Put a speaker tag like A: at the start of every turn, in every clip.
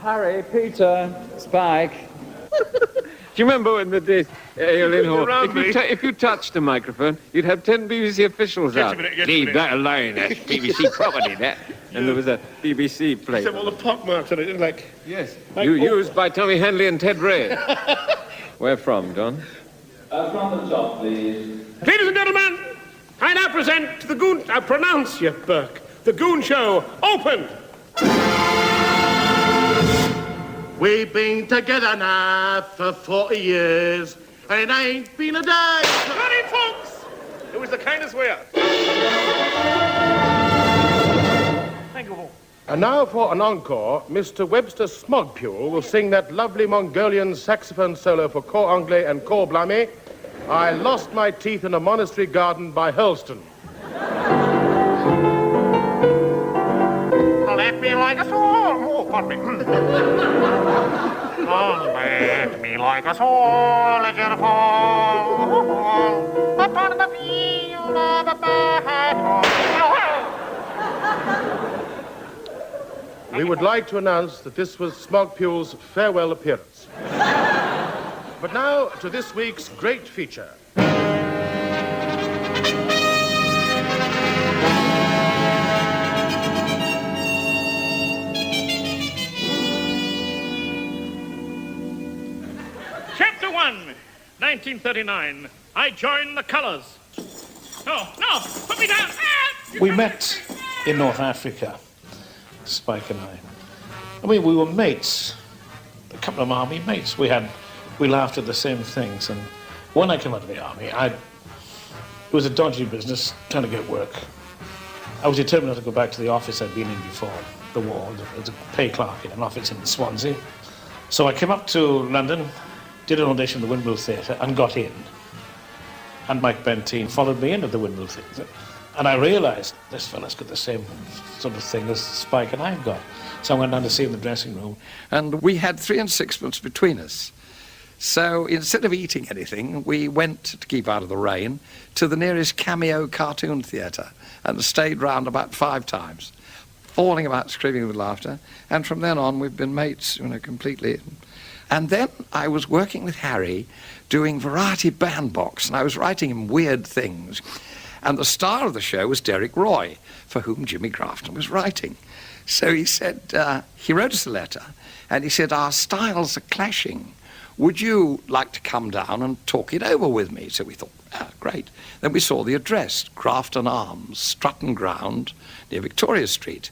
A: Harry, Peter, Spike. Do you remember when the days... if you touched the microphone, you'd have 10 BBC officials out. Leave that alone, that's BBC property, that. And there was a BBC plate.
B: Except all the pockmarks on it, like...
A: Yes. Used by Tommy Henley and Ted Ray. Where from, Don?
C: From the top, please.
B: Ladies and gentlemen, I now present the Goon... pronounce you, Burke. The Goon Show, open! We've been together now for 40 years, and it ain't been a day. Got it, folks! It was the kindest way out. Thank you. And now for an encore, Mr. Webster Smogpule will sing that lovely Mongolian saxophone solo for Cor Anglais and Cor Blamy, I Lost My Teeth in a Monastery Garden by Hurlston. Let me like a soul. Oh, pardon me. Let me like a soul, let it fall upon the field of a battle. We would like to announce that this was Smogpule's farewell appearance. But now to this week's great feature. Chapter 1, 1939. I joined the colours. No, put me down.
D: We met in North Africa, Spike and I. I mean, we were mates, a couple of army mates. We laughed at the same things. And when I came out of the army, it was a dodgy business, trying to get work. I was determined not to go back to the office I'd been in before the war, as a pay clerk in an office in Swansea. So I came up to London, did an audition at the Windmill Theatre and got in. And Mike Benteen followed me into the Windmill Theatre. And I realised this fella's got the same sort of thing as Spike and I've got. So I went down to see him in the dressing room.
E: And we had 3 and 6pence between us. So instead of eating anything, we went, to keep out of the rain, to the nearest cameo cartoon theatre and stayed round about 5 times, falling about, screaming with laughter. And from then on, we've been mates, completely. And then I was working with Harry, doing Variety Bandbox, and I was writing him weird things. And the star of the show was Derek Roy, for whom Jimmy Grafton was writing. So he said, he wrote us a letter, and he said, our styles are clashing. Would you like to come down and talk it over with me? So we thought, great. Then we saw the address, Grafton Arms, Strutton Ground, near Victoria Street.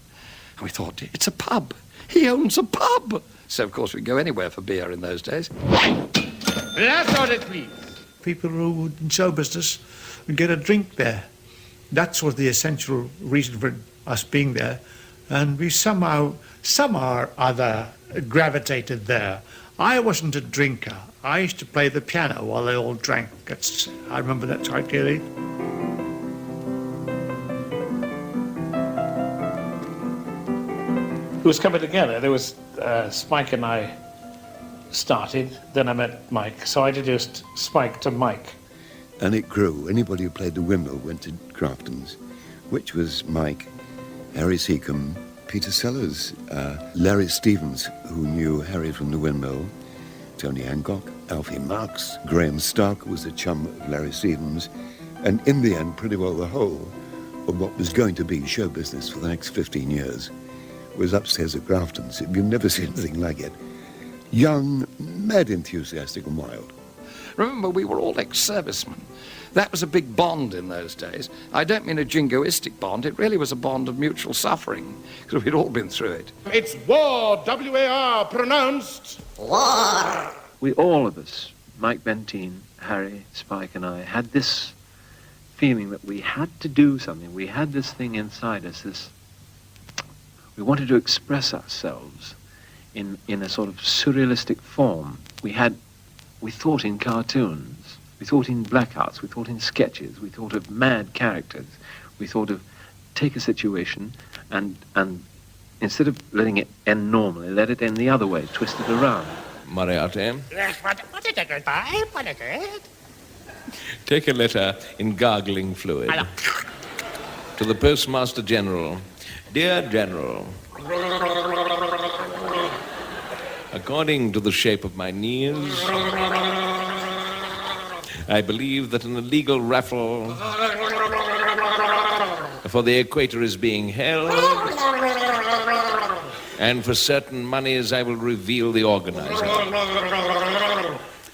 E: And we thought, it's a pub. He owns a pub. So, of course, we'd go anywhere for beer in those days.
B: Last order, please.
F: People who were in show business would get a drink there. That was the essential reason for us being there. And we somehow or other, gravitated there. I wasn't a drinker. I used to play the piano while they all drank. I remember that quite clearly.
D: It was coming together. There was Spike and I started, then I met Mike, so I introduced Spike to Mike.
G: And it grew. Anybody who played the Windmill went to Grafton's, which was Mike, Harry Seacombe, Peter Sellers, Larry Stevens, who knew Harry from the Windmill, Tony Hancock, Alfie Marks, Graham Stark was a chum of Larry Stevens, and in the end, pretty well the whole of what was going to be show business for the next 15 years was upstairs at Grafton's. You've never seen anything like it. Young, mad, enthusiastic and wild.
E: Remember, we were all ex-servicemen. That was a big bond in those days. I don't mean a jingoistic bond. It really was a bond of mutual suffering, because we'd all been through it.
B: It's war, W-A-R, pronounced war.
A: We, all of us, Mike Benteen, Harry, Spike and I, had this feeling that we had to do something. We had this thing inside us, we wanted to express ourselves in a sort of surrealistic form. We thought in cartoons, we thought in blackouts, we thought in sketches, we thought of mad characters, we thought of take a situation and instead of letting it end normally, let it end the other way, twist it around.
H: Moriarty. Take a letter in gargling fluid. To the Postmaster General. Dear General. According to the shape of my knees, I believe that an illegal raffle for the equator is being held, and for certain monies I will reveal the organizer.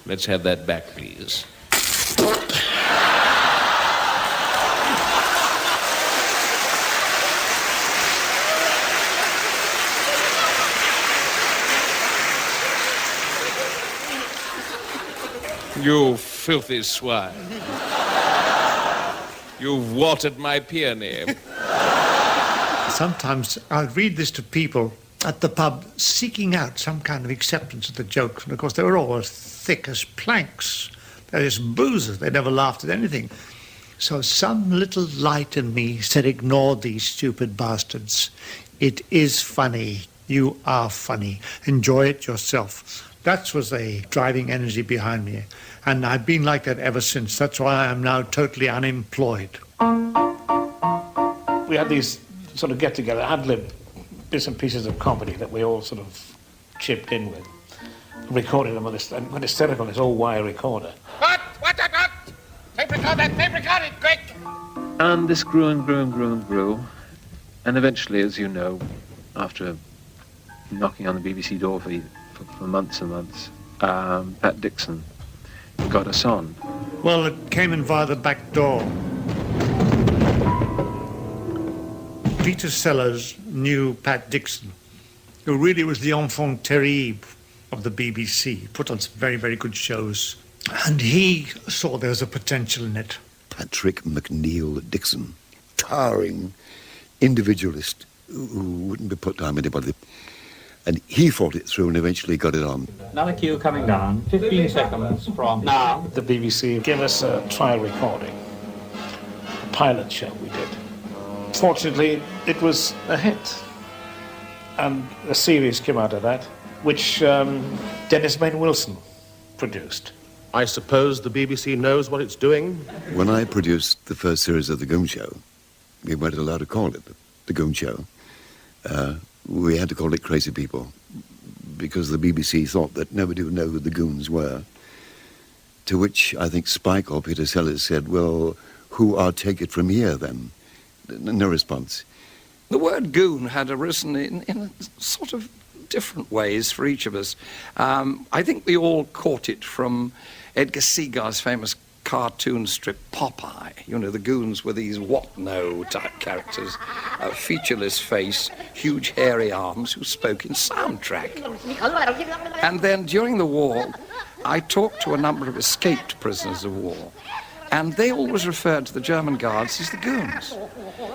H: Let's have that back, please. You filthy swine. You've watered my peony.
F: Sometimes I'll read this to people at the pub seeking out some kind of acceptance of the jokes. And, of course, they were all as thick as planks. They're just boozers. They never laughed at anything. So some little light in me said, ignore these stupid bastards. It is funny. You are funny. Enjoy it yourself. That was the driving energy behind me. And I've been like that ever since. That's why I'm now totally unemployed.
D: We had these sort of get-together, ad-lib bits and pieces of comedy that we all sort of chipped in with. Recorded them on this, and went hysterical on this old wire recorder.
B: What? Tape record it, quick!
A: And this grew and grew and grew and grew. And eventually, as you know, after knocking on the BBC door for months and months, Pat Dixon got us on.
F: Well, it came in via the back door. Peter Sellers knew Pat Dixon, who really was the enfant terrible of the BBC. He put on some very, very good shows. And he saw there was a potential in it.
G: Patrick McNeill Dixon, towering individualist who wouldn't be put down anybody. And he fought it through and eventually got it on.
I: Another cue coming down, 15 seconds from now.
D: The BBC gave us a trial recording, a pilot show we did. Fortunately, it was a hit. And a series came out of that, which Dennis Main Wilson produced.
B: I suppose the BBC knows what it's doing?
G: When I produced the first series of The Goon Show, we weren't allowed to call it The Goon Show. We had to call it Crazy People because the BBC thought that nobody would know who the goons were. To which I think Spike or Peter Sellers said, well, who are Take It From Here then? No response.
E: The word goon had arisen in sort of different ways for each of us. I think we all caught it from Edgar Segar's famous cartoon strip Popeye. You know, the goons were these what-no type characters, a featureless face, huge hairy arms who spoke in soundtrack. And then during the war, I talked to a number of escaped prisoners of war, and they always referred to the German guards as the goons.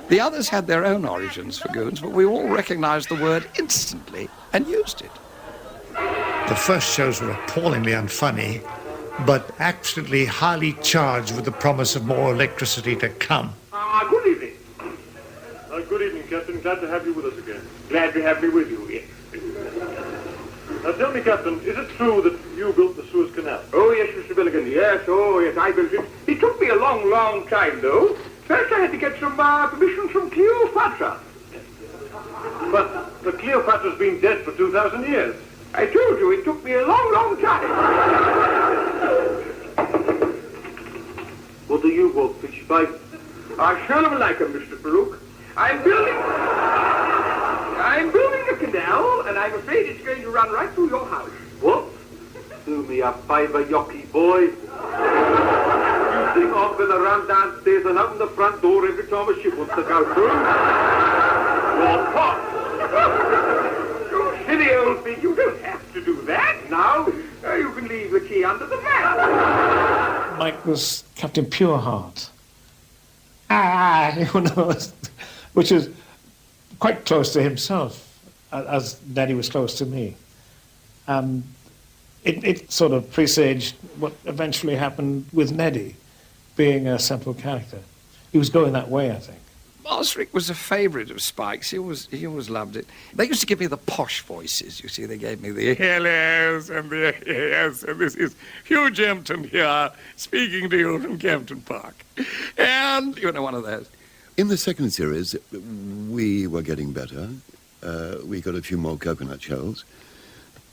E: The others had their own origins for goons, but we all recognized the word instantly and used it.
F: The first shows were appallingly unfunny, but absolutely highly charged with the promise of more electricity to come.
J: Good evening. Good evening, Captain. Glad to have you with us again. Glad to have me with you, yes. Now tell me, Captain, is it true that you built the Suez Canal?
K: Oh, yes, Mr. Billigan, yes. Oh, yes, I built it. It took me a long, long time, though. First I had to get some permission from Cleopatra.
J: But Cleopatra's been dead for 2,000 years.
K: I told you, it took me a long, long time.
J: What do you want, Fishy Pipe?
K: I sure am like him, Mr. Farouk. I'm building a canal, and I'm afraid it's going to run right through your house.
J: What? Do me a favour, yocky boy. You think I'm going to run downstairs and open the front door every time a ship wants to go through? Well, what?
K: You silly old thing, you don't have to do that.
J: No?
K: You can leave the key under the mat.
D: Mike was Captain Pureheart. You know, which is quite close to himself, as Daddy was close to me. It sort of presaged what eventually happened with Neddy being a central character. He was going that way, I think.
E: Osric was a favourite of Spike's. He always loved it. They used to give me the posh voices, you see. They gave me the hellos and the yes, and this is Hugh Jempton here, speaking to you from Kempton Park. And, you know, one of those.
G: In the second series, we were getting better. We got a few more coconut shells.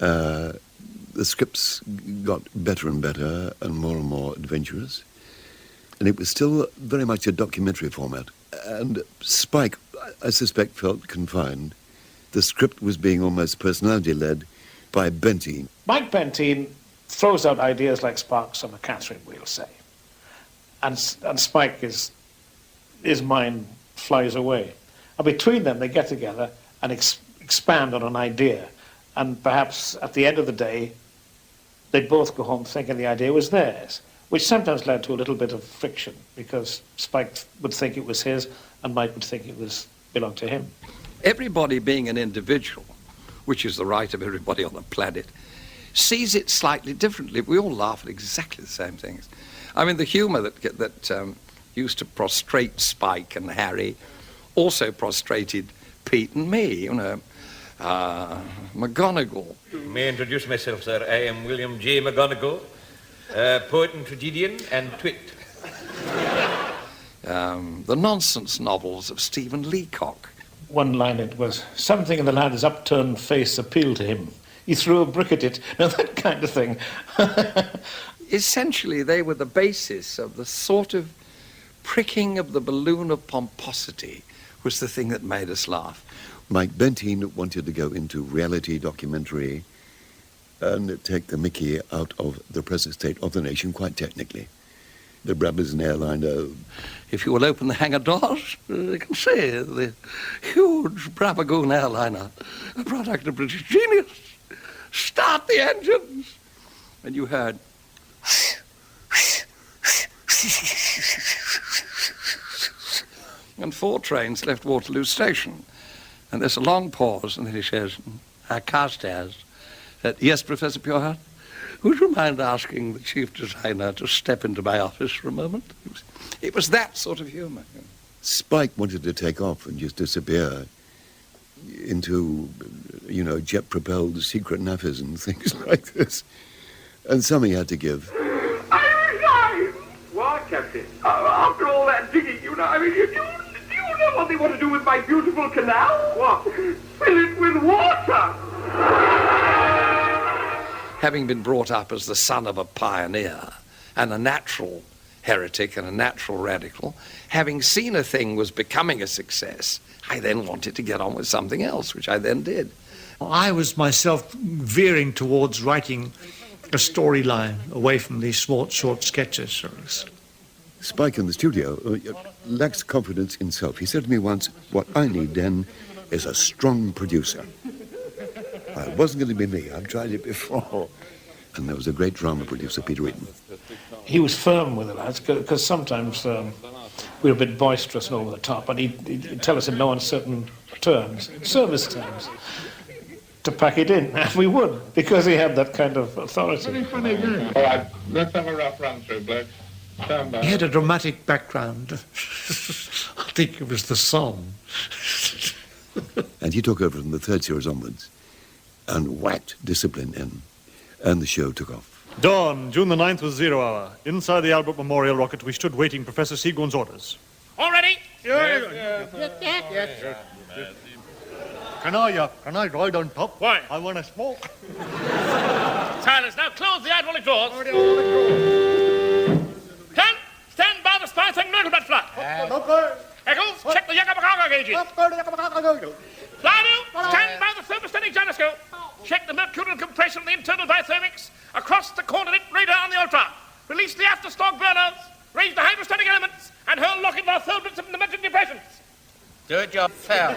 G: the scripts got better and better and more adventurous. And it was still very much a documentary format. And Spike, I suspect, felt confined. The script was being almost personality-led by Benteen.
D: Mike Benteen throws out ideas like sparks of a Catherine, we'll say. And Spike, his mind flies away. And between them, they get together and expand on an idea. And perhaps at the end of the day, they'd both go home thinking the idea was theirs, which sometimes led to a little bit of friction, because Spike would think it was his and Mike would think it belonged to him.
E: Everybody being an individual, which is the right of everybody on the planet, sees it slightly differently. We all laugh at exactly the same things. I mean, the humour that used to prostrate Spike and Harry also prostrated Pete and me, you know. McGonagall.
H: May I introduce myself, sir? I am William J. McGonagall, poet and tragedian and twit.
E: The nonsense novels of Stephen Leacock.
D: One line, it was, something in the lad's upturned face appealed to him. He threw a brick at it. Now, that kind of thing.
E: Essentially, they were the basis of the sort of pricking of the balloon of pomposity was the thing that made us laugh.
G: Mike Benteen wanted to go into reality documentary and take the mickey out of the present state of the nation, quite technically. The Brabazon airliner.
E: If you will open the hangar doors, you can see the huge Brabazon airliner, a product of British genius. Start the engines! And you heard... and 4 trains left Waterloo Station. And there's a long pause, and then he says, Carstairs, yes, Professor Pureheart, would you mind asking the chief designer to step into my office for a moment? It was that sort of humour.
G: Spike wanted to take off and just disappear into, you know, jet-propelled secret naffies and things like this. And some he had to give.
K: Why, Captain? After all that digging, you know, I mean, do you know what they want to do with my beautiful canal? What? Fill it with water!
E: Having been brought up as the son of a pioneer and a natural heretic and a natural radical, having seen a thing was becoming a success, I then wanted to get on with something else, which I then did.
F: I was myself veering towards writing a storyline away from these short sketches.
G: Spike in the studio lacks confidence in himself. He said to me once, what I need then is a strong producer. It wasn't going to be me. I've tried it before. And there was a great drama producer, Peter Eaton.
D: He was firm with the lads, because sometimes we were a bit boisterous and over the top, and he'd tell us in no uncertain terms, service terms, to pack it in. And we would, because he had that kind of authority.
K: All right, let's have a rough run through, Blake.
F: He had a dramatic background. I think it was the song.
G: And he took over from the 3rd series onwards and whacked discipline in. And the show took off.
L: Dawn, June the 9th was 0 hour. Inside the Albert Memorial rocket, we stood waiting Professor Seagoon's orders.
K: All ready?
L: Yes. Can I ride on top?
K: Why?
L: I want to smoke.
K: Silence. Now close the hydraulic doors. Stand by the spy thing, Myrtlebat flat. Eccles, check the Yakapakaga gauges. Flydale, stand by the thermostatic gyroscope. Check the mercurial compression of the internal dithermics across the coordinate radar on the ultra. Release the afterstock burners. Raise the hydrostatic elements and hurl lock-in our thermals in the metric depressions.
H: Do it yourself.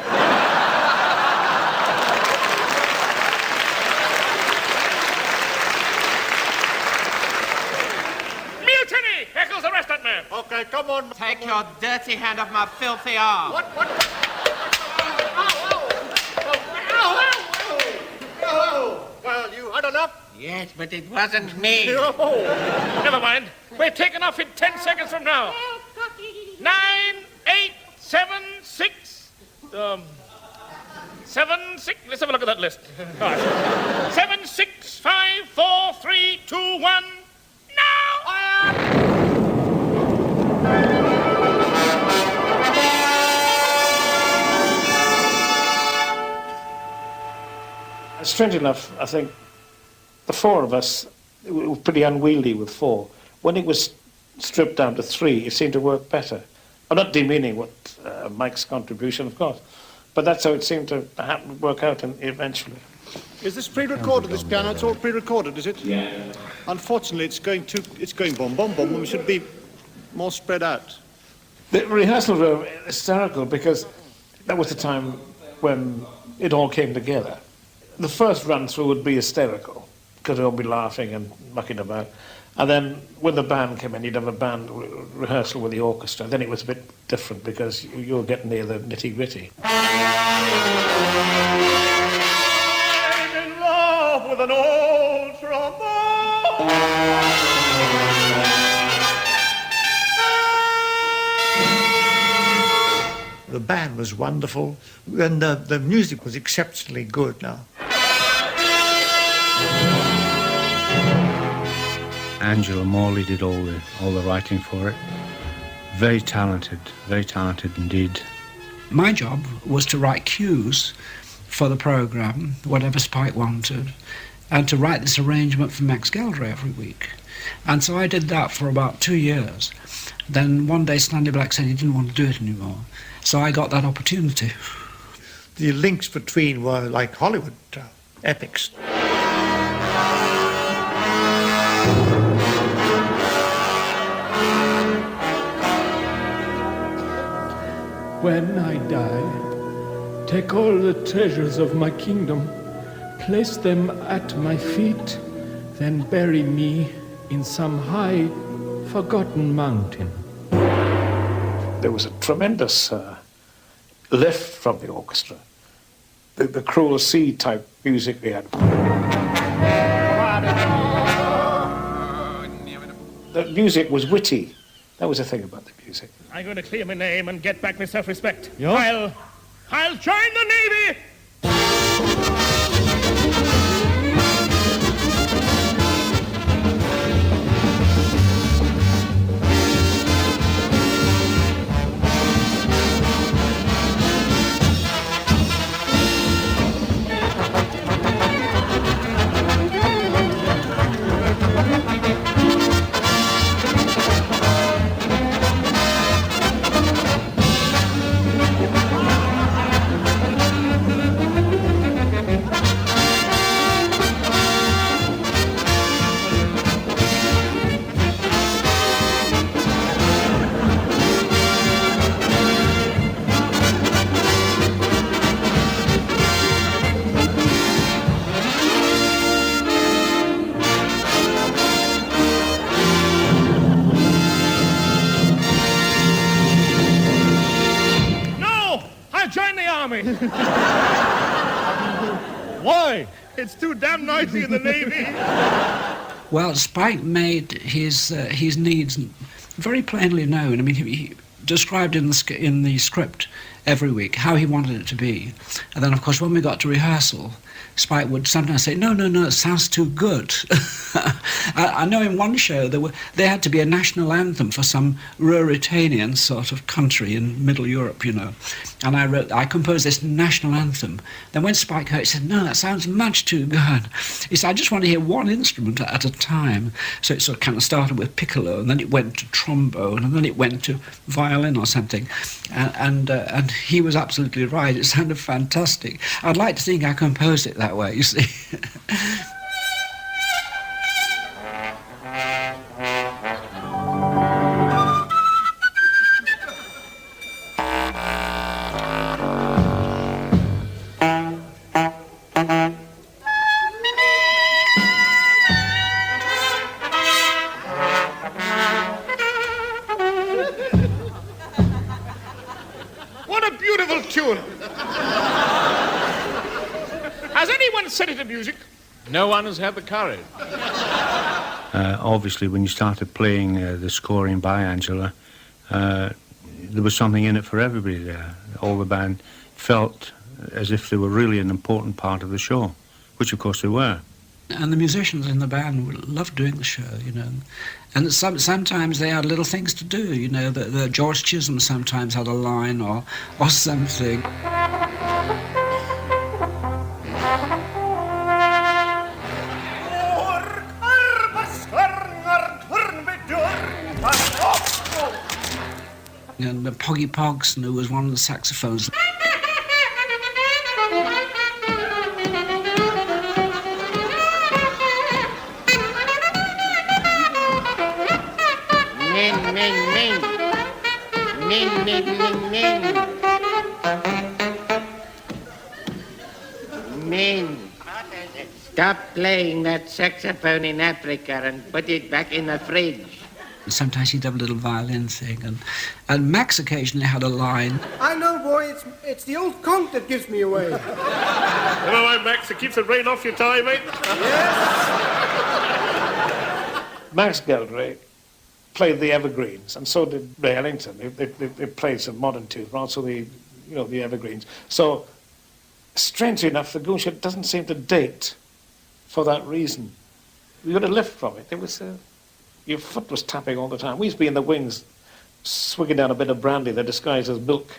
K: Mutiny! Eccles, arrest that man.
L: Okay, come on.
M: Take your dirty hand off my filthy arm.
L: What? Well, you had enough?
M: Yes, but it wasn't me.
K: Never mind. We're taking off in 10 seconds from now. 9, 8, 7, 6... 7, 6... Let's have a look at that list. All right. 7, 6, 5, 4, 3, 2, 1... Now!
D: Strange enough, I think the four of us, we were pretty unwieldy with four. When it was stripped down to three, it seemed to work better. I'm not demeaning what Mike's contribution, of course, but that's how it seemed to work out eventually.
L: Is this pre-recorded, this piano? It's all pre-recorded, is it?
C: Yeah.
L: Unfortunately, it's going boom, boom, boom, and we should be more spread out.
D: The rehearsals were hysterical because that was the time when it all came together. The first run-through would be hysterical because they'd all be laughing and mucking about. And then when the band came in, you'd have a band rehearsal with the orchestra. Then it was a bit different because you were getting near the nitty-gritty.
K: I'm in love with an old trombone.
F: The band was wonderful, and the music was exceptionally good now.
I: Angela Morley did all the writing for it. Very talented indeed.
N: My job was to write cues for the programme, whatever Spike wanted, and to write this arrangement for Max Gelder every week. And so I did that for about 2 years. Then one day Stanley Black said he didn't want to do it anymore. So I got that opportunity.
F: The links between were like Hollywood epics.
O: When I die, take all the treasures of my kingdom, place them at my feet, then bury me in some high, forgotten mountain.
D: There was a tremendous lift from the orchestra. The Cruel Sea type music we had. The music was witty. That was the thing about the music.
K: I'm going to clear my name and get back my self-respect.
L: Yeah?
K: I'll join the Navy!
L: Why?
K: It's too damn noisy in the Navy.
N: Well, Spike made his needs very plainly known. I mean, he described in the script every week how he wanted it to be. And then, of course, when we got to rehearsal, Spike would sometimes say, no, it sounds too good. I know in one show there had to be a national anthem for some Ruritanian sort of country in Middle Europe, you know. And I composed this national anthem. Then when Spike heard it, he said, no, that sounds much too good. He said, I just want to hear one instrument at a time. So it sort of kind of started with piccolo, and then it went to trombone, and then it went to violin or something. And he was absolutely right. It sounded fantastic. I'd like to think I composed it that way, you see.
K: What a beautiful tune. Has anyone said it in music?
B: No one has had the courage.
I: Obviously, when you started playing the scoring by Angela, there was something in it for everybody there. All the band felt as if they were really an important part of the show, which of course they were.
N: And the musicians in the band loved doing the show, you know. And sometimes they had little things to do, you know. The George Chisholm sometimes had a line or something.
K: Oh,
N: and Poggy Pogson, who was one of the saxophones.
M: Men, men, men. Men, men, men, men. Men, stop playing that saxophone in Africa and put it back in the fridge.
N: Sometimes he'd have a little violin thing, and Max occasionally had a line.
P: I know, boy, it's the old conch that gives me away.
K: Never mind, Max, it keeps the rain off your tie, mate.
D: Max Geldray played the evergreens, and so did Ray Ellington. They played some modern tunes, but also the evergreens. So, strangely enough, the Goon Show doesn't seem to date for that reason. We got a lift from it. It was your foot was tapping all the time. We used to be in the wings, swigging down a bit of brandy that disguised as milk,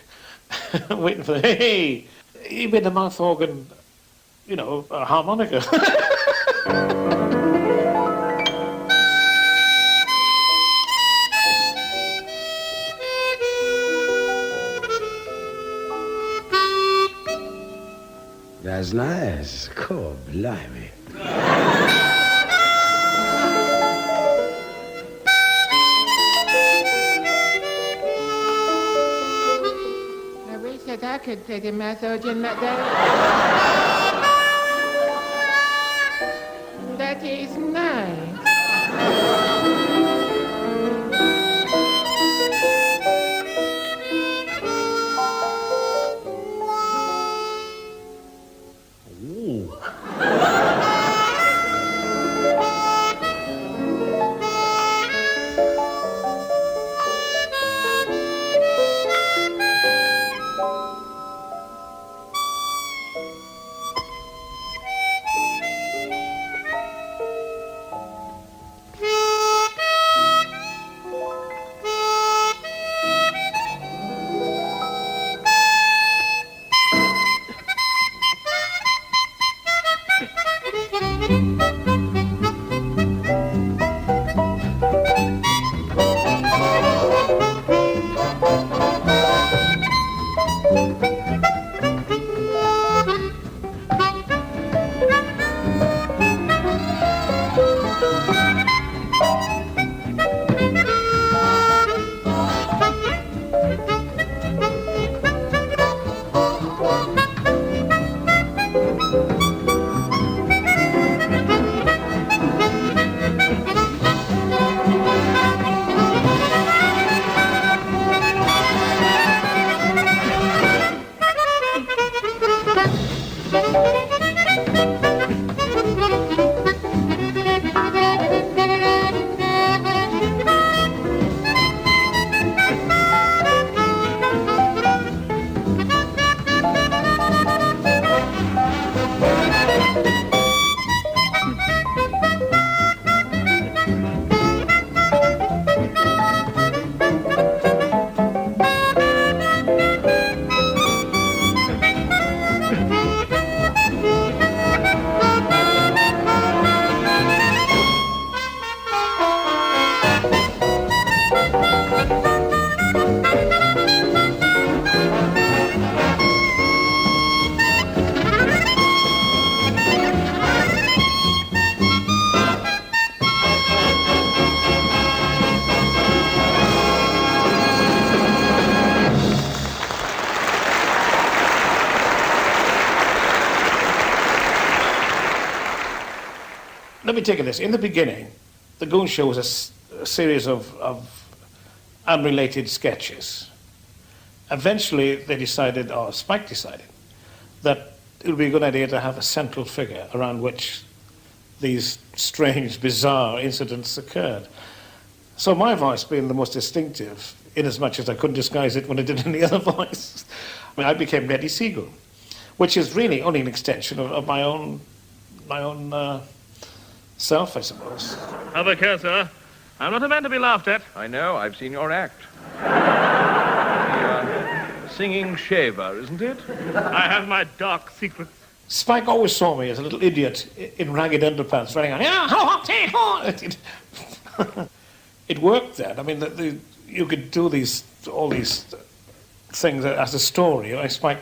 D: waiting for the hey. He made the mouth organ, a harmonica.
Q: That's nice. Cool, blimey.
M: I wish that I could play the mouth organ like that. That is nice.
D: Let me take this. In the beginning, the Goon Show was a series of unrelated sketches. Eventually, they decided, or Spike decided, that it would be a good idea to have a central figure around which these strange, bizarre incidents occurred. So my voice being the most distinctive, in as much as I couldn't disguise it when I did any other voice, I became Neddy Seagull, which is really only an extension of my own self, I suppose.
K: Have a care, sir. I'm not a man to be laughed at.
A: I know, I've seen your act. The singing shaver, isn't it?
K: I have my dark secrets.
D: Spike always saw me as a little idiot in ragged underpants running on, yeah, ho, ho, hey, ho. It worked then. I mean, you could do all these things as a story. Spike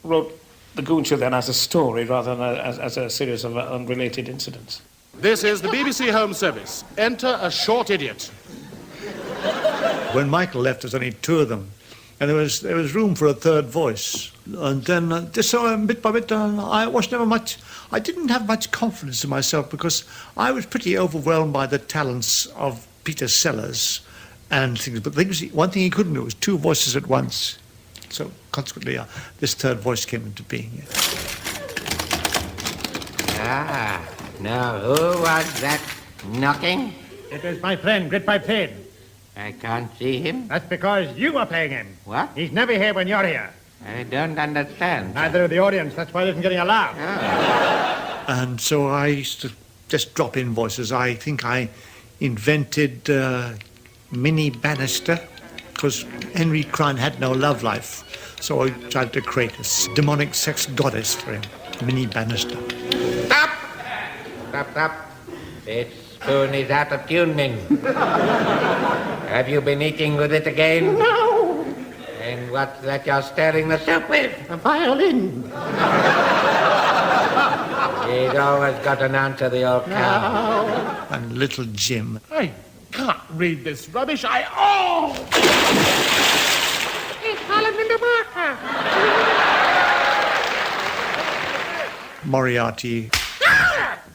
D: wrote the Goon Show then as a story rather than as a series of unrelated incidents.
B: This is the BBC Home Service. Enter a short idiot.
F: When Michael left, there was only two of them, and there was room for a third voice. And then, bit by bit, I didn't have much confidence in myself because I was pretty overwhelmed by the talents of Peter Sellers and things. But one thing he couldn't do was two voices at once. So consequently, this third voice came into being.
M: Now who was that knocking?
R: It was my friend, Gritpipe Finn.
M: I can't see him.
R: That's because you were playing him.
M: What?
R: He's never here when you're here.
M: I don't understand.
R: Neither of the audience. That's why he isn't getting a laugh.
F: And so I used to just drop in voices. I think I invented Minnie Bannister because Henry Crine had no love life. So I tried to create a demonic sex goddess for him, Minnie Bannister.
M: Stop! Stop. This spoon is out of tune, Min. Have you been eating with it again?
R: No!
M: And what's that you're stirring the soup with?
R: A violin.
M: He's always got an answer, the old cow.
R: No.
F: And little Jim.
B: I can't read this rubbish.
R: He's calling in the marker.
F: Moriarty.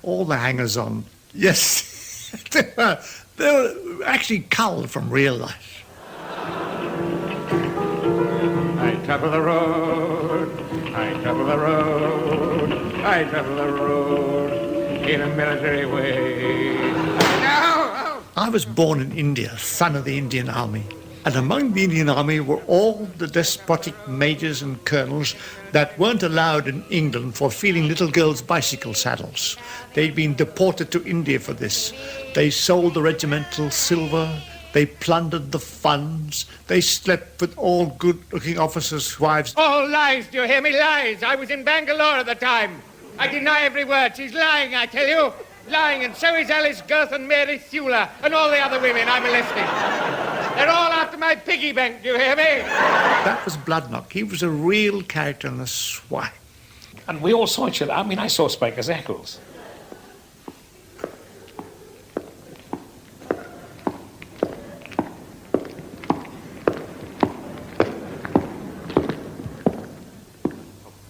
F: All the hangers-on. Yes. They were actually culled from real life.
R: I travel the road, I travel the road, I travel the road in a military way. No!
F: I was born in India, son of the Indian Army. And among the Indian Army were all the despotic majors and colonels that weren't allowed in England for feeling little girls' bicycle saddles. They'd been deported to India for this. They sold the regimental silver, they plundered the funds, they slept with all good-looking officers' wives.
R: All lies, do you hear me? Lies. I was in Bangalore at the time. I deny every word. She's lying, I tell you. Lying, and so is Alice Girth and Mary Thula and all the other women I molested. They're all after my piggy bank, do you hear me?
F: That was Bloodnock. He was a real character in the swine.
D: And we all saw each other. I mean, I saw Spike as Eccles.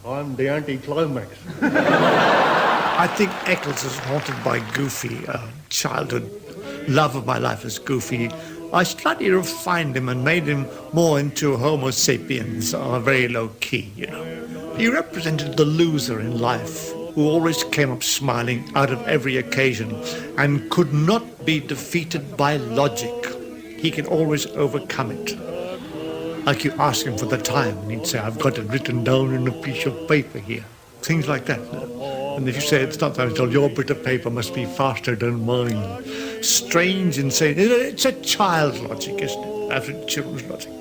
R: I'm the anti-climax.
F: I think Eccles is haunted by Goofy, childhood love of my life is Goofy. I slightly refined him and made him more into Homo sapiens on a very low key, you know. He represented the loser in life who always came up smiling out of every occasion and could not be defeated by logic. He can always overcome it. Like you ask him for the time, and he'd say, I've got it written down in a piece of paper here. Things like that. And if you say it's not that, your bit of paper must be faster than mine. Strange, insane. It's a child's logic, isn't it? Absolute children's logic.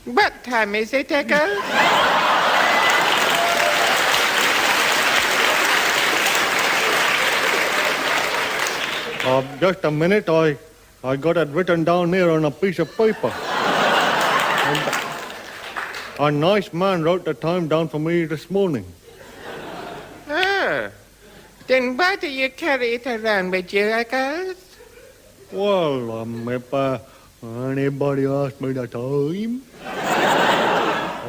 M: What time is it, Eccles?
R: Just a minute, I got it written down here on a piece of paper. And a nice man wrote the time down for me this morning.
M: Oh, then why do you carry it around with you, Eccles?
R: Well, if anybody asks me the time,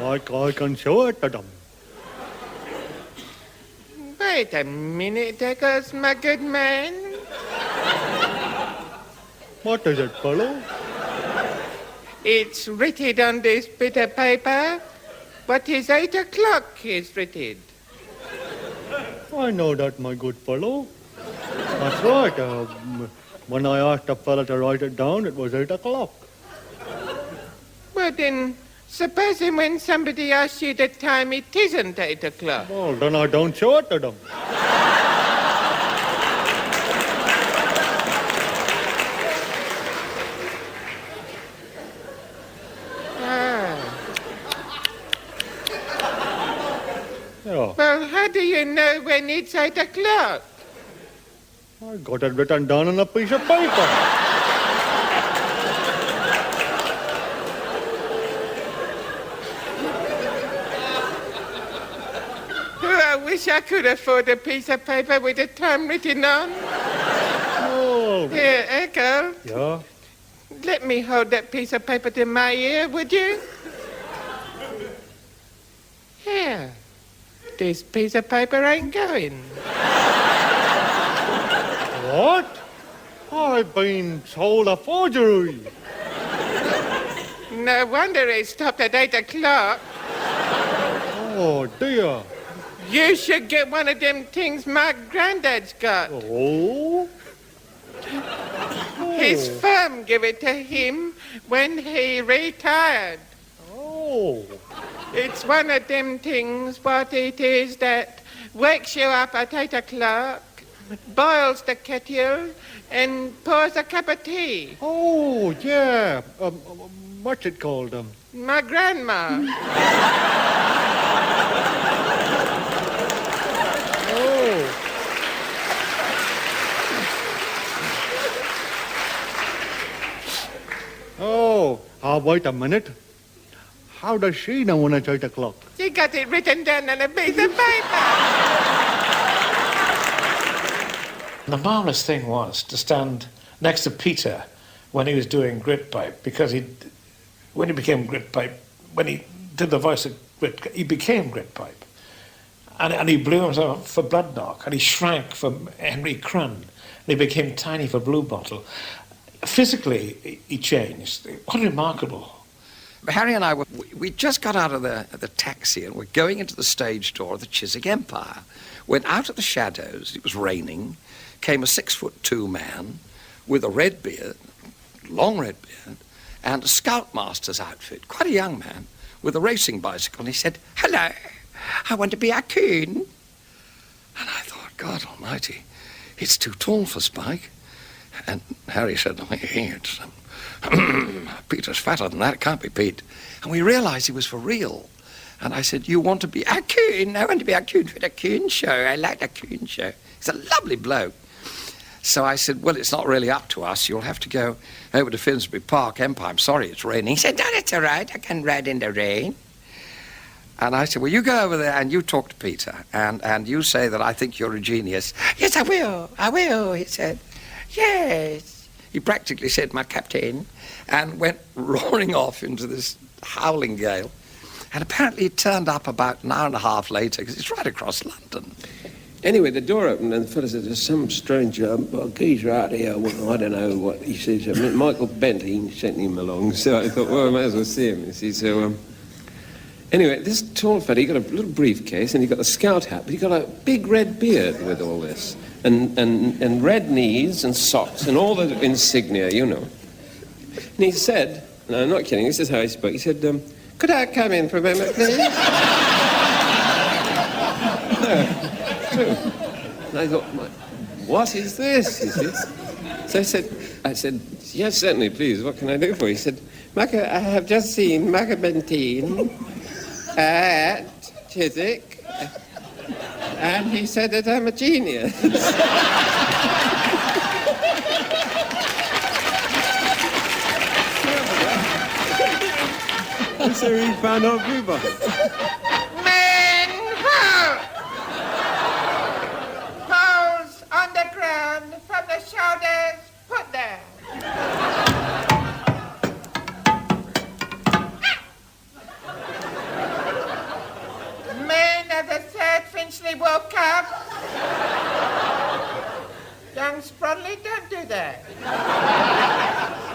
R: I can show it to them.
M: Wait a minute, Eccles, my good man.
R: What is it, fellow?
M: It's written on this bit of paper, but it's 8 o'clock is written.
R: I know that, my good fellow.
L: That's right. When I asked the fella to write it down, it was 8 o'clock.
R: Well, then, supposing when somebody asks you the time, it isn't 8 o'clock.
L: Well, then I don't show it to them. Yeah.
R: Well, how do you know when it's 8 o'clock?
L: I got it written down on a piece of paper.
R: I wish I could afford a piece of paper with the time written on.
L: Oh.
R: Here, Echo.
L: Yeah?
R: Let me hold that piece of paper to my ear, would you? Here. This piece of paper ain't going.
L: What? I've been told a forgery.
R: No wonder it stopped at 8 o'clock.
L: Oh, dear.
R: You should get one of them things my granddad's got.
L: Oh?
R: His firm gave it to him when he retired.
L: Oh.
R: It's one of them things, what it is, that wakes you up at 8 o'clock, boils the kettle, and pours a cup of tea.
L: Oh, yeah. What's it called?
R: My grandma.
L: Oh. Oh, wait a minute. How does she know when it's 8 o'clock?
R: She got it written down on a piece of paper.
D: The marvellous thing was to stand next to Peter when he was doing Grit Pipe, because when he became Grit Pipe, when he did the voice of Grit, he became Grit Pipe. And he blew himself for Blood Knock, and he shrank for Henry Crun, and he became tiny for Blue Bottle. Physically, he changed. What remarkable.
E: Harry and I, we just got out of the taxi and we're going into the stage door of the Chiswick Empire. When out of the shadows, it was raining, came a 6'2" man with a red beard, long red beard, and a scoutmaster's outfit, quite a young man, with a racing bicycle, and he said, "Hello, I want to be a coon." And I thought, God almighty, it's too tall for Spike. And Harry said, "It's Peter's fatter than that, it can't be Pete." And we realised he was for real. And I said, "You want to be a coon? I want to be a coon for the Goon Show. I like the Goon Show." He's a lovely bloke. So I said, "Well, it's not really up to us. You'll have to go over to Finsbury Park, Empire. I'm sorry it's raining." He said, "No, it's all right. I can ride in the rain." And I said, "Well, you go over there and you talk to Peter, and you say that I think you're a genius." "Yes, I will, he said. "Yes." He practically said, "My captain," and went roaring off into this howling gale. And apparently it turned up about an hour and a half later, because it's right across London.
S: Anyway, the door opened and the fellow said, "There's some stranger, a geezer out here, I don't know what he says." I mean, Michael Bentley sent him along, so I thought, well, I might as well see him, you see. So, anyway, this tall fella, he got a little briefcase and he got a scout hat, but he got a big red beard with all this, and red knees and socks and all the insignia, you know. And he said, and I'm not kidding, this is how he spoke, he said, "Could I come in for a moment, please?" No. And I thought, what is this? You see? So I said, "Yes, certainly, please. What can I do for you?" He said, "I have just seen Macca Benteen at Chiswick, and he said that I'm a genius." So he found out people.
R: Men, halt! Poles on the ground, from the shoulders, put down. Men of the 3rd Finchley woke up. Young Sprodley, don't do that.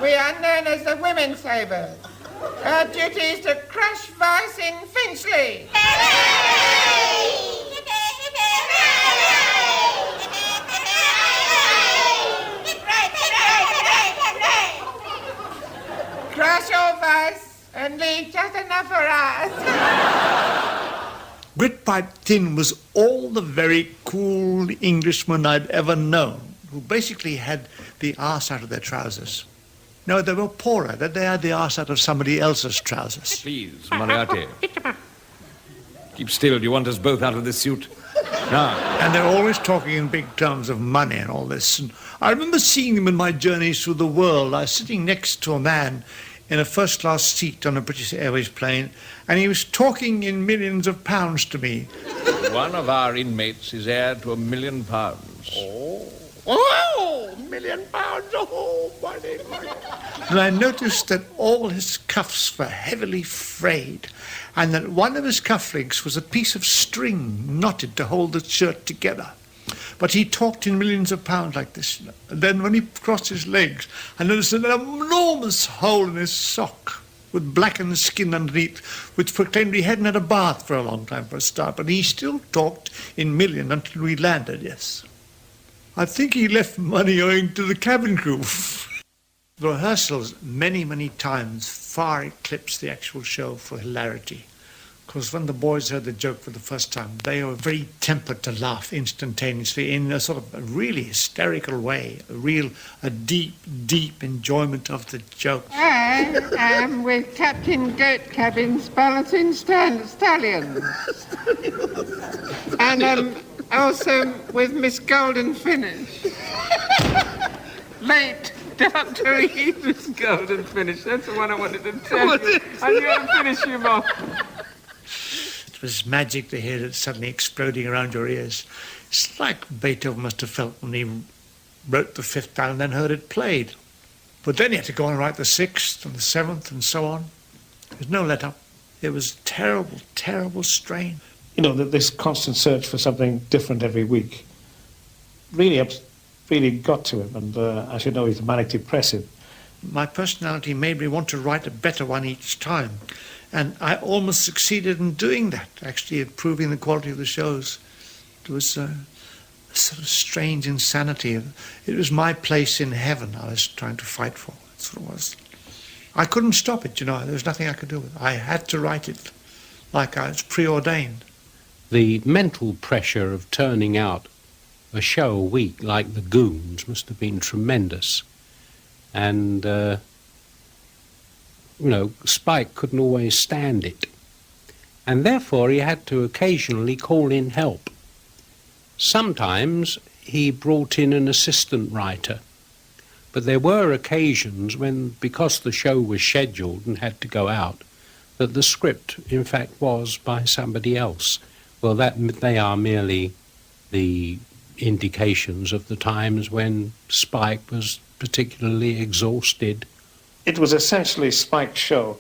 R: We are known as the Women Sabers. Our duty is to crush vice in Finchley.
F: Grit Pipe Tin was all the very cool Englishmen I'd ever known, who basically had the arse out of their trousers. No, they were poorer, that they had the arse out of somebody else's trousers.
H: Please, Moriarty. Keep still. You want us both out of this suit? Now.
F: And they're always talking in big terms of money and all this. And I remember seeing them in my journeys through the world. I was sitting next to a man in a first-class seat on a British Airways plane, and he was talking in millions of pounds to me.
H: One of our inmates is heir to £1 million.
F: Oh, £1 million, oh, money. And I noticed that all his cuffs were heavily frayed, and that one of his cufflinks was a piece of string knotted to hold the shirt together. But he talked in millions of pounds like this. And then when he crossed his legs, I noticed an enormous hole in his sock with blackened skin underneath, which proclaimed he hadn't had a bath for a long time for a start. But he still talked in million until we landed, yes. I think he left money owing to the cabin crew. The rehearsals many, many times far eclipsed the actual show for hilarity. Because when the boys heard the joke for the first time, they were very tempered to laugh instantaneously in a sort of a really hysterical way, a deep, deep enjoyment of the joke.
T: I am with Captain Goat Cabin's balancing stallions. And also with Miss Golden Finish. Late Dr. Eva's Golden Finish. That's the one I wanted to tell you. I knew I'd finish you off.
F: It was magic to hear it suddenly exploding around your ears. It's like Beethoven must have felt when he wrote the fifth down and then heard it played. But then he had to go on and write the sixth and the seventh and so on. There's no let-up. It was terrible, terrible strain.
D: You know, this constant search for something different every week really got to him. And as you know, he's manic depressive.
F: My personality made me want to write a better one each time. And I almost succeeded in doing that, actually improving the quality of the shows. It was a sort of strange insanity. It was my place in heaven I was trying to fight for. That's what it was. I couldn't stop it, you know. There was nothing I could do with it. I had to write it like I was preordained.
U: The mental pressure of turning out a show a week like the Goons must have been tremendous. And you know, Spike couldn't always stand it, and therefore he had to occasionally call in help. Sometimes he brought in an assistant writer, but there were occasions when, because the show was scheduled and had to go out, that the script, in fact, was by somebody else. Well, they are merely the indications of the times when Spike was particularly exhausted.
D: It was essentially Spike's show.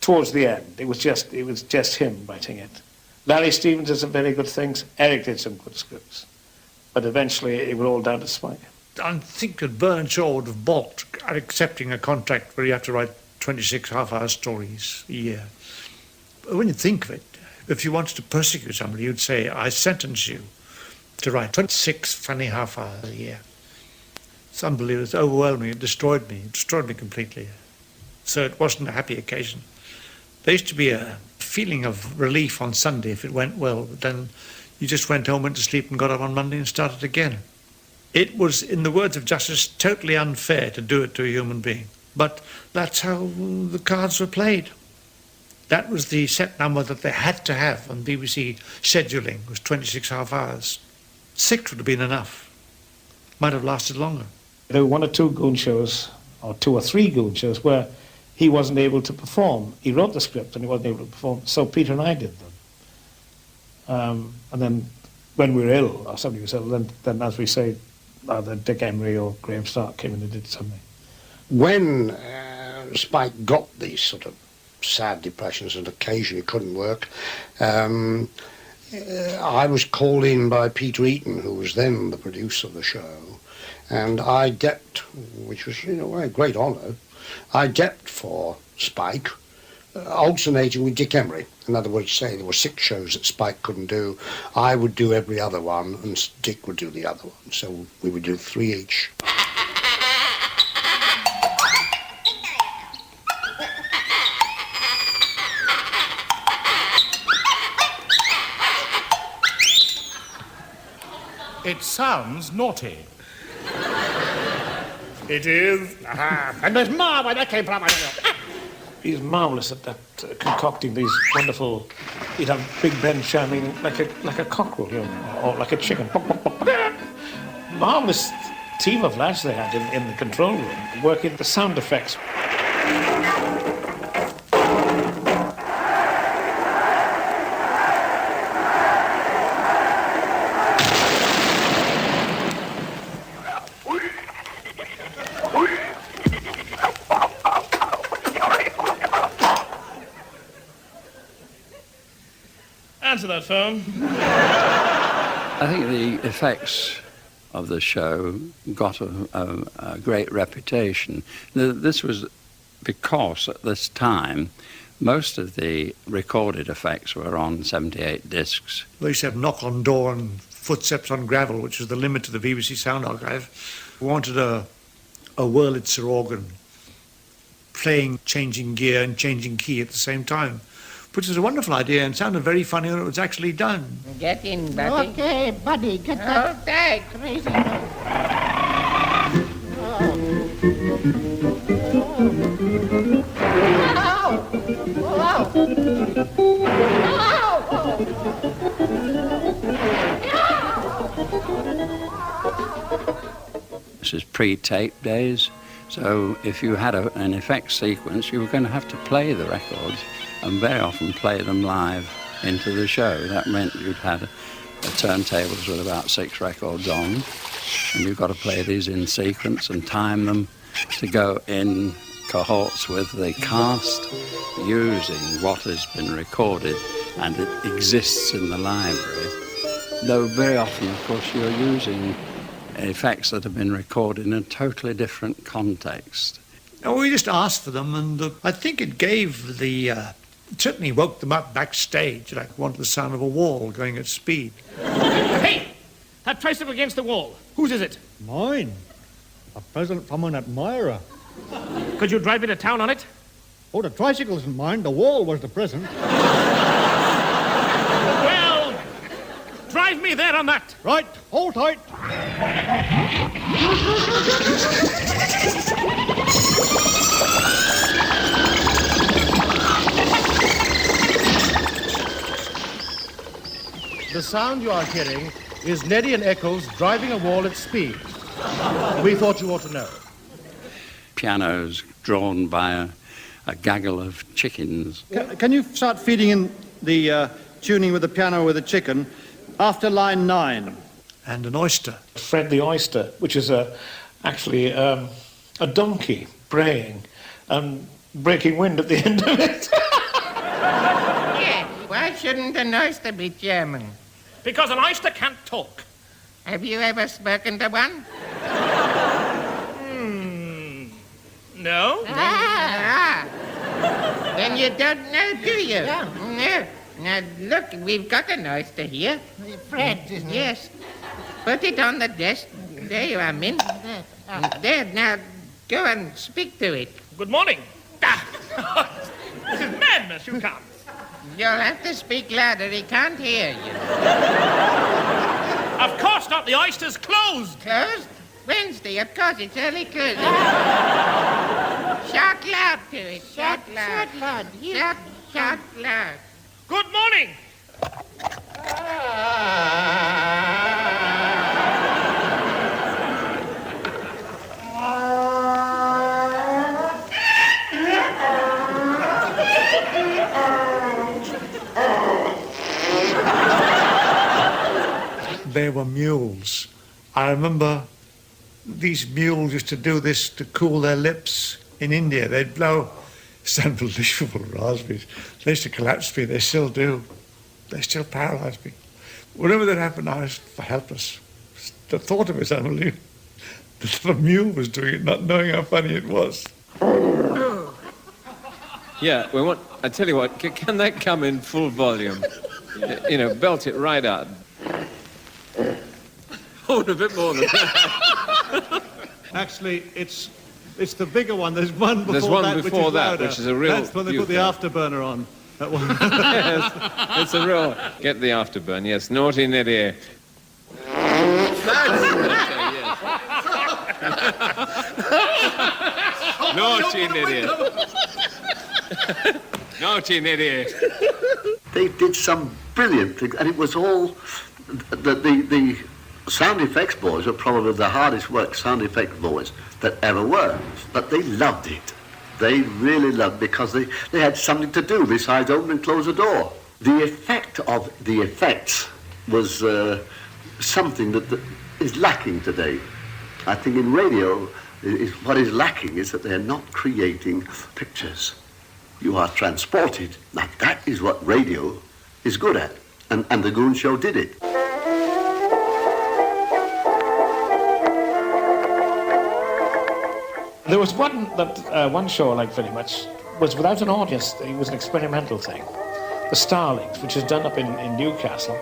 D: Towards the end, it was just him writing it. Larry Stevens did some very good things. Eric did some good scripts, but eventually it was all down to Spike.
F: I think that Bernard Shaw would have balked at accepting a contract where you have to write 26 half-hour stories a year. But when you think of it, if you wanted to persecute somebody, you'd say, I sentence you to write 26 funny half-hours a year. It's unbelievable. It's overwhelming. It destroyed me. It destroyed me completely. So it wasn't a happy occasion. There used to be a feeling of relief on Sunday if it went well, but then you just went home, went to sleep and got up on Monday and started again. It was, in the words of justice, totally unfair to do it to a human being. But that's how the cards were played. That was the set number that they had to have on BBC scheduling, was 26 half hours. 6 would have been enough. Might have lasted longer.
D: There were 1 or 2 Goon shows, or 2 or 3 Goon shows, where he wasn't able to perform. He wrote the script and he wasn't able to perform, so Peter and I did them. And then when we were ill, or somebody was ill, then as we say, either Dick Emery or Graham Stark came in and did something.
V: When Spike got these sort of sad depressions and occasionally couldn't work, I was called in by Peter Eaton, who was then the producer of the show, and I depped, which was, you know, a great honour, I depped for Spike, alternating with Dick Emery. In other words, say there were 6 shows that Spike couldn't do, I would do every other one, and Dick would do the other one. So we would do 3 each.
B: It sounds naughty.
D: It is.
K: And there's more where that came from, I don't know.
D: He's marvellous at that, concocting these wonderful, you'd have Big Ben chiming like a cockerel, you know, or like a chicken. Marvellous team of lads they had in the control room, working the sound effects.
K: Answer that phone.
G: I think the effects of the show got a great reputation. This was because at this time most of the recorded effects were on 78 discs.
F: They used to have knock on door and footsteps on gravel, which was the limit to the BBC Sound Archive. We wanted a Wurlitzer organ playing, changing gear and changing key at the same time, which was a wonderful idea and sounded very funny when it was actually done.
M: Get in, buddy.
P: Okay, buddy, get that crazy.
G: This is pre-tape days, so if you had an effects sequence, you were going to have to play the records and very often play them live into the show. That meant you'd had a turntables with about 6 records on, and you've got to play these in sequence and time them to go in cohorts with the cast using what has been recorded and it exists in the library. Though very often, of course, you're using effects that have been recorded in a totally different context.
F: And we just asked for them, and I think it gave it certainly woke them up backstage, like wanted the sound of a wall going at speed.
K: Hey! That tricycle against the wall. Whose is it?
L: Mine. A present from an admirer.
K: Could you drive me to town on it?
L: Oh, the tricycle isn't mine. The wall was the present.
K: Well, drive me there on that.
L: Right. Hold tight.
B: The sound you are hearing is Neddy and Eccles driving a wall at speed. We thought you ought to know.
G: Pianos drawn by a gaggle of chickens.
L: Can you start feeding in the tuning with the piano with the chicken after line 9?
F: And an oyster.
D: Fred the Oyster, which is actually a donkey braying and breaking wind at the end of it.
M: Yeah, why shouldn't an oyster be German?
K: Because an oyster can't talk.
M: Have you ever spoken to one?
K: No?
M: Then you don't know, do you?
P: Yeah.
M: No. Now, look, we've got an oyster here.
P: Fred, isn't it?
M: Yes. Put it on the desk. There you are, Min. There, now, go and speak to it.
K: Good morning. This is madness, you can't.
M: You'll have to speak louder. He can't hear you.
K: Of course not. The oyster's closed.
M: Closed? Wednesday, of course. It's early closing. Shout loud to it. Shout loud.
P: Shout loud.
M: Shout loud.
K: Good morning.
F: They were mules. I remember these mules used to do this to cool their lips in India. They'd blow it's unbelievable raspberries. They used to collapse me. They still do. They still paralyze me. Whenever that happened, I was helpless. The thought of it was unbelievable. The mule was doing it, not knowing how funny it was.
S: Yeah, I tell you what, can that come in full volume? You know, belt it right out. Oh, a bit more than that.
L: Actually, it's the bigger one. There's one before
S: There's one
L: that,
S: before that,
L: which is a
S: real.
L: That's when they put the afterburner on. That one.
S: Yes, it's a real. Get the afterburn. Yes, naughty Neddy.
H: Naughty idiot. Naughty idiot.
C: They did some brilliant things, and it was all... The sound effects boys were probably the hardest work sound effects boys that ever were, but they loved it. They really loved it because they had something to do besides open and close the door. The effect of the effects was something that is lacking today. I think in radio, what is lacking is that they're not creating pictures. You are transported. Now that is what radio is good at, and the Goon Show did it.
D: There was one show I liked very much, was without an audience. It was an experimental thing. The Starlings, which is done up in Newcastle,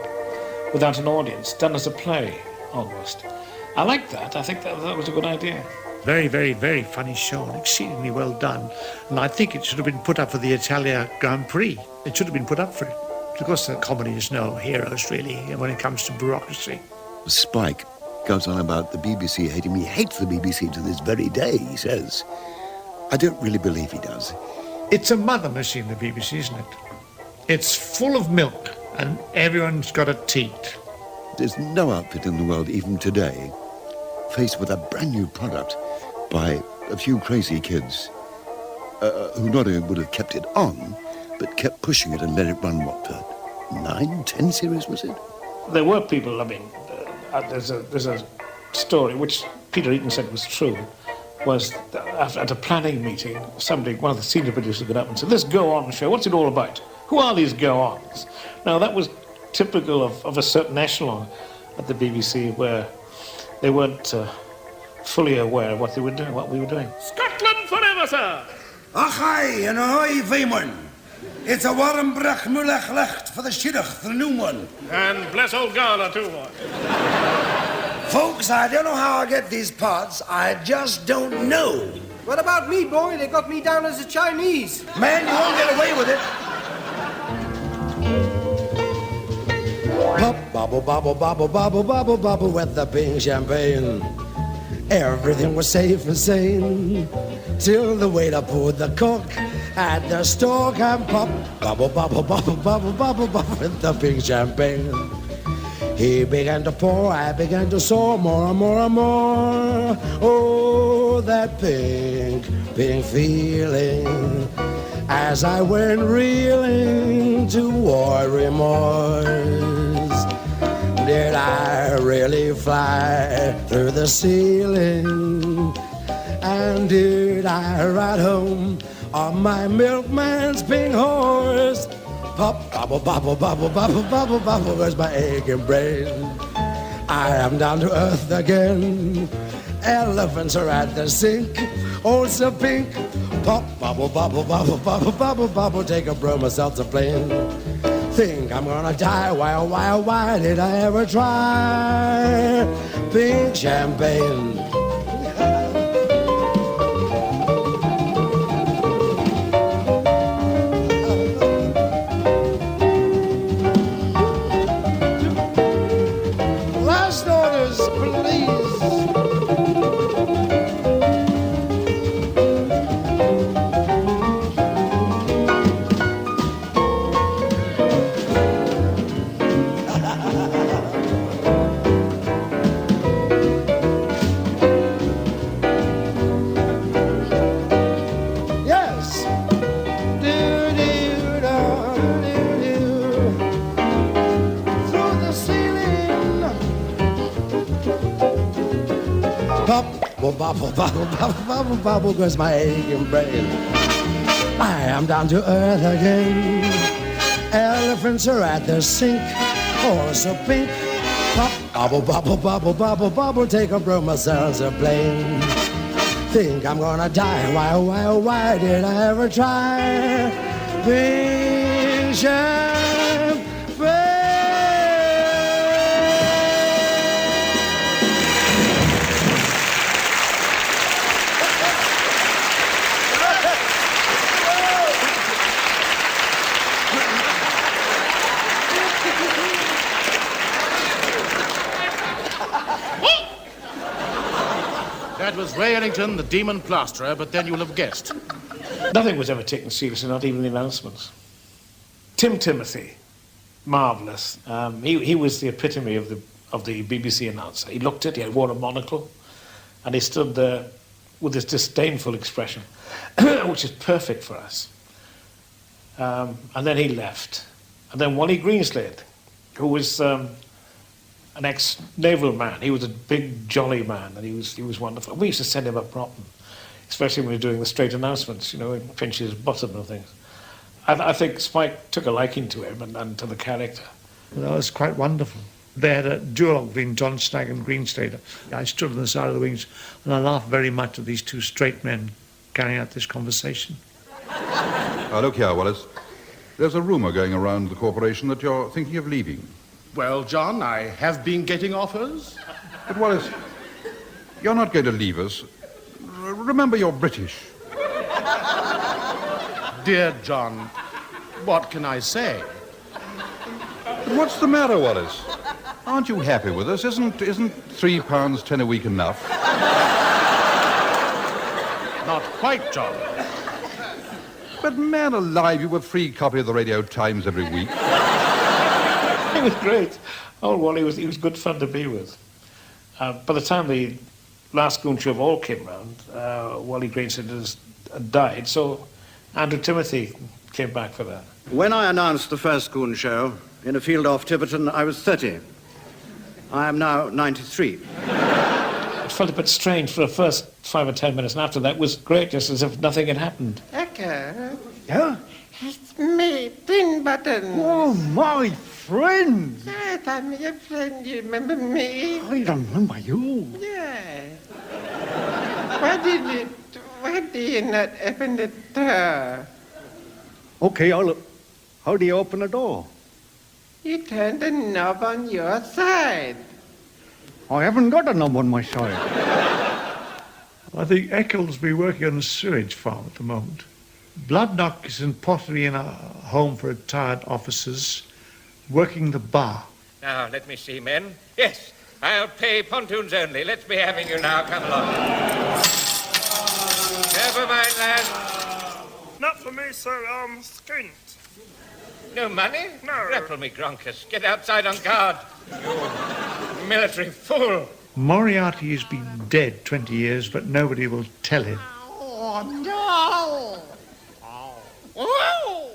D: without an audience, done as a play, almost. I liked that. I think that was a good idea.
F: Very, very, very funny show and exceedingly well done. And I think it should have been put up for the Italia Grand Prix. It should have been put up for it. Because the comedy is no heroes, really, when it comes to bureaucracy.
J: Spike goes on about the BBC hating me. He hates the BBC to this very day, he says. I don't really believe he does.
F: It's a mother machine, the BBC, isn't it? It's full of milk, and everyone's got a teat.
J: There's no outfit in the world, even today, faced with a brand new product by a few crazy kids who not only would have kept it on, but kept pushing it and let it run, what, for 9, 10 series, was it?
D: There were people, I mean, there's a story which Peter Eaton said was true, was that at a planning meeting, one of the senior producers got up and said, "This go-on show, what's it all about? Who are these go-ons?" Now, that was typical of a certain echelon at the BBC where they weren't fully aware of what they were doing, what we were doing.
K: Scotland forever, sir!
W: Achai, and ahoy, Feynman. It's a warm brach mulach lecht for the shidduch, the new one.
K: And bless old Ghana, too, boy.
W: Folks, I don't know how I get these parts. I just don't know.
X: What about me, boy? They got me down as a Chinese.
W: Man, you won't get away with it. Pop, bobble, bobble, bobble, bobble, bobble, bobble with the pink champagne. Everything was safe and sane till the waiter poured the cork at the store and pop, bubble, bubble, bubble, bubble, bubble, bubble with the pink champagne. He began to pour, I began to soar more and more and more. Oh, that pink, pink feeling as I went reeling toward remorse. Did I really fly through the ceiling? And did I ride home on my milkman's pink horse? Pop, bobble, bobble, bobble, bobble, bobble, bobble, where's my aching brain? I am down to earth again. Elephants are at the sink, oh so pink. Pop, bobble, bobble, bobble, bobble, bobble, bobble, take a broom, myself to plane. Think I'm gonna die, why did I ever try pink champagne? Last orders, please. Bobble, bobble, bobble, bobble, bobble, goes my aching brain. I am down to earth again. Elephants are at the sink, horse are pink. Pop, bobble, bobble, bobble, bobble, bobble, take a broom, myself a plane. Think I'm gonna die, why did I ever try pink champagne?
B: That was Ray Ellington, the demon plasterer, but then you'll have guessed.
D: Nothing was ever taken seriously, not even the announcements. Tim Timothy, marvellous. He was the epitome of the BBC announcer. He looked it, he wore a monocle, and he stood there with this disdainful expression, which is perfect for us. And then he left. And then Wally Greenslade, who was an ex-naval man. He was a big, jolly man, and he was wonderful. We used to send him up Broughton, especially when we were doing the straight announcements, you know, in Finch's button and things. I think Spike took a liking to him and to the character.
F: That was quite wonderful. They had a duologue between John Snagg and Greenslade. I stood on the side of the wings and I laughed very much at these two straight men carrying out this conversation.
I: Look here, Wallace. There's a rumour going around the corporation that you're thinking of leaving.
B: Well, John, I have been getting offers.
I: But, Wallace, you're not going to leave us. Remember, you're British.
B: Dear John, what can I say?
I: But what's the matter, Wallace? Aren't you happy with us? Isn't £3.10 a week enough?
B: Not quite, John.
I: But man alive, you were free copy of the Radio Times every week.
D: He was great. Oh, Wally he was good fun to be with. By the time the last Goon Show of all came round, Wally Greenslade had died, so Andrew Timothy came back for that.
N: When I announced the first Goon Show in a field off Tiverton, I was 30. I am now 93.
D: It felt a bit strange for the first 5 or 10 minutes, and after that was great, just as if nothing had happened.
P: Ecker.
N: Yeah?
P: It's me, Tin Buttons.
N: Oh, my friend.
P: Yes, I'm your friend. You remember me?
N: I remember you.
P: Yeah. Why do you not open the door?
N: Okay, how do you open the door?
P: You turn the knob on your side.
N: I haven't got a knob on my side.
F: I think Eccles will be working on a sewage farm at the moment. Bloodnock is in pottery in a home for retired officers, working the bar.
H: Now, let me see, men. Yes, I'll pay pontoons only. Let's be having you now. Come along. Never mind, lads.
O: Not for me, sir. I'm skint.
H: No money?
O: No.
H: Grapple me, Gronkus. Get outside on guard. You military fool.
F: Moriarty has been dead 20 years, but nobody will tell him.
P: Oh, no! Oh!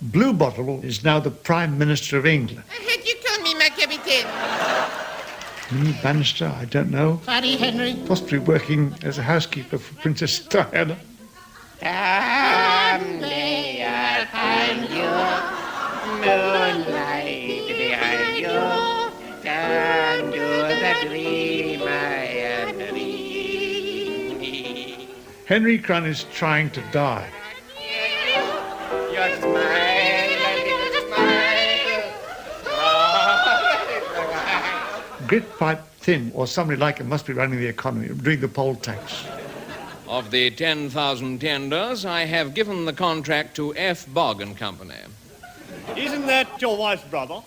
F: Blue Bottle is now the Prime Minister of England.
P: I heard you call me my captain.
F: Minnie Bannister, I don't know.
P: Sorry, Henry.
F: Possibly working as a housekeeper for Princess Diana.
P: Someday I'll find you, moonlight behind you, down to the dream I am dreaming.
F: Henry Crun is trying to die.
P: Your smile, little smile.
F: Grit Pipe Thin, or somebody like him, must be running the economy, doing the poll tax.
Q: Of the 10,000 tenders, I have given the contract to F. Bog and Company.
O: Isn't that your wife's brother?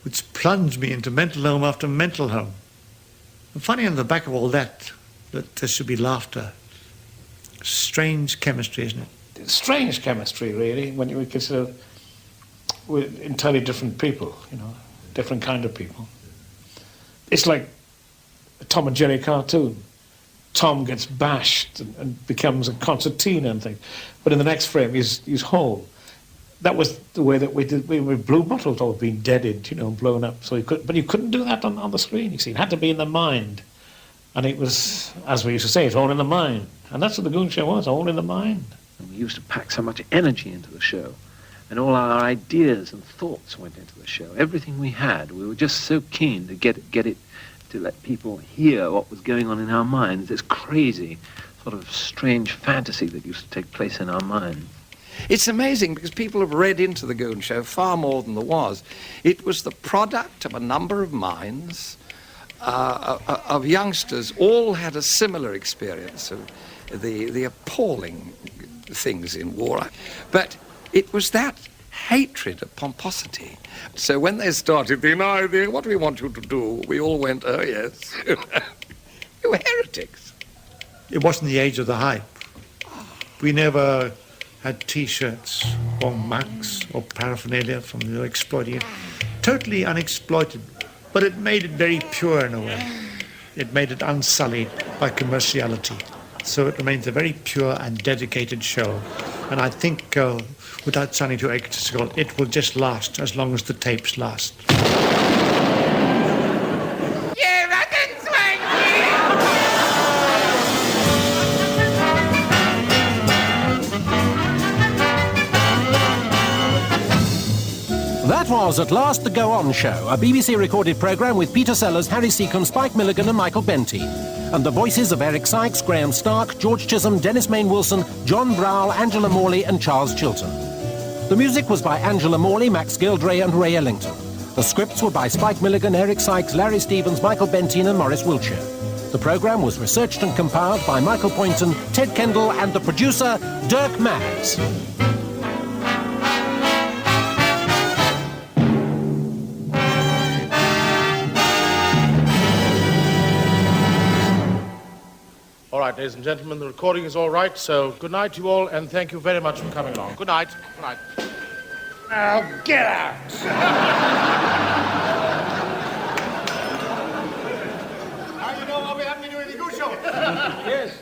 F: Which plunged me into mental home after mental home. And funny on the back of all that there should be laughter. Strange chemistry, isn't it?
D: It's strange chemistry, really, when you consider we're entirely different people, you know, different kind of people. It's like a Tom and Jerry cartoon. Tom gets bashed and becomes a concertina and things, but in the next frame he's whole. That was the way that we did. We were Blue Bottles all being deaded, you know, blown up. So but you couldn't do that on the screen. You see, it had to be in the mind, and it was, as we used to say, it's all in the mind, and that's what the Goon Show was, all in the mind.
A: And we used to pack so much energy into the show, and all our ideas and thoughts went into the show. Everything we had, we were just so keen to get it, to let people hear what was going on in our minds. This crazy, sort of strange fantasy that used to take place in our minds.
E: It's amazing because people have read into the Goon Show far more than there was. It was the product of a number of minds, of youngsters, all had a similar experience of the appalling things in war. But it was that hatred of pomposity. So when they started, what do we want you to do? We all went, oh, yes. You were heretics.
F: It wasn't the age of the hype. We never had T-shirts or mugs or paraphernalia from the exploiting it. Totally unexploited. But it made it very pure in a way. It made it unsullied by commerciality. So it remains a very pure and dedicated show. And I think, without sounding too egotistical, it will just last as long as the tapes last.
R: That was At Last the Go On Show, a BBC recorded programme with Peter Sellers, Harry Seacombe, Spike Milligan and Michael Benteen. And the voices of Eric Sykes, Graham Stark, George Chisholm, Dennis Main-Wilson, John Browell, Angela Morley and Charles Chilton. The music was by Angela Morley, Max Gildray and Ray Ellington. The scripts were by Spike Milligan, Eric Sykes, Larry Stevens, Michael Benteen and Maurice Wiltshire. The programme was researched and compiled by Michael Poynton, Ted Kendall and the producer, Dirk Maggs.
B: All right, ladies and gentlemen, the recording is all right, so good night to you all, and thank you very much for coming along. Good night. Good night.
K: Now, get out!
X: Now you know what we have to do in the Goon Show.
K: Yes.